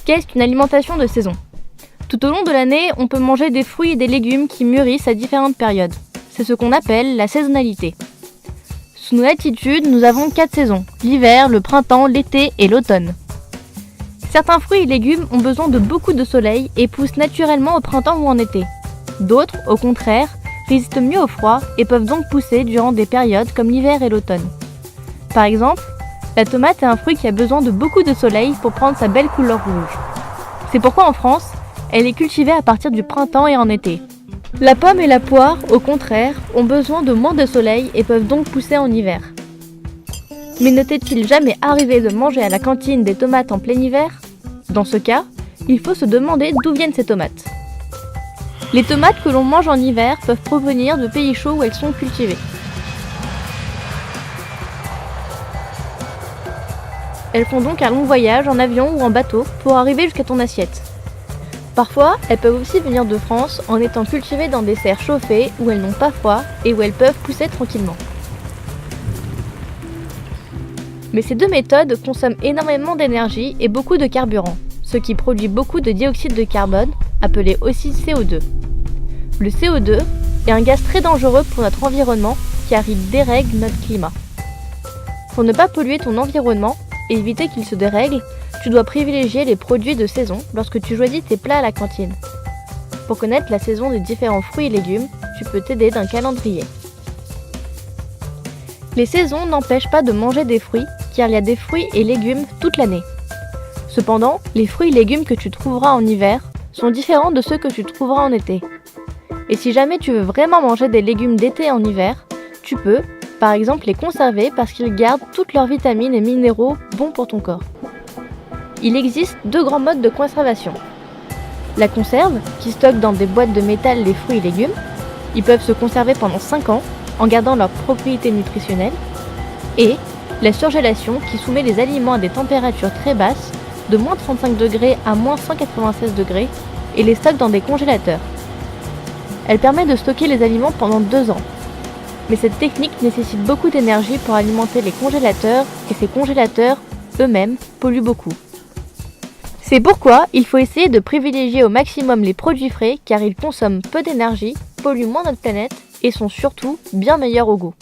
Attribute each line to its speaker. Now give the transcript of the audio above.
Speaker 1: Qu'est-ce qu'une alimentation de saison ? Tout au long de l'année, on peut manger des fruits et des légumes qui mûrissent à différentes périodes. C'est ce qu'on appelle la saisonnalité. Sous nos latitudes, nous avons 4 saisons, l'hiver, le printemps, l'été et l'automne. Certains fruits et légumes ont besoin de beaucoup de soleil et poussent naturellement au printemps ou en été. D'autres, au contraire, résistent mieux au froid et peuvent donc pousser durant des périodes comme l'hiver et l'automne. Par exemple, la tomate est un fruit qui a besoin de beaucoup de soleil pour prendre sa belle couleur rouge. C'est pourquoi en France, elle est cultivée à partir du printemps et en été. La pomme et la poire, au contraire, ont besoin de moins de soleil et peuvent donc pousser en hiver. Mais ne t'est-il jamais arrivé de manger à la cantine des tomates en plein hiver ? Dans ce cas, il faut se demander d'où viennent ces tomates. Les tomates que l'on mange en hiver peuvent provenir de pays chauds où elles sont cultivées. Elles font donc un long voyage en avion ou en bateau pour arriver jusqu'à ton assiette. Parfois, elles peuvent aussi venir de France en étant cultivées dans des serres chauffées où elles n'ont pas froid et où elles peuvent pousser tranquillement. Mais ces deux méthodes consomment énormément d'énergie et beaucoup de carburant, ce qui produit beaucoup de dioxyde de carbone, appelé aussi CO2. Le CO2 est un gaz très dangereux pour notre environnement car il dérègle notre climat. Pour ne pas polluer ton environnement et éviter qu'il se dérègle, tu dois privilégier les produits de saison lorsque tu choisis tes plats à la cantine. Pour connaître la saison des différents fruits et légumes, tu peux t'aider d'un calendrier. Les saisons n'empêchent pas de manger des fruits, car il y a des fruits et légumes toute l'année. Cependant, les fruits et légumes que tu trouveras en hiver sont différents de ceux que tu trouveras en été. Et si jamais tu veux vraiment manger des légumes d'été en hiver, tu peux, par exemple, les conserver parce qu'ils gardent toutes leurs vitamines et minéraux bons pour ton corps. Il existe 2 grands modes de conservation. La conserve, qui stocke dans des boîtes de métal les fruits et légumes. Ils peuvent se conserver pendant 5 ans en gardant leurs propriétés nutritionnelles. Et la surgélation, qui soumet les aliments à des températures très basses, de moins 35 degrés à moins 196 degrés, et les stocke dans des congélateurs. Elle permet de stocker les aliments pendant 2 ans. Mais cette technique nécessite beaucoup d'énergie pour alimenter les congélateurs, et ces congélateurs, eux-mêmes, polluent beaucoup. C'est pourquoi il faut essayer de privilégier au maximum les produits frais car ils consomment peu d'énergie, polluent moins notre planète et sont surtout bien meilleurs au goût.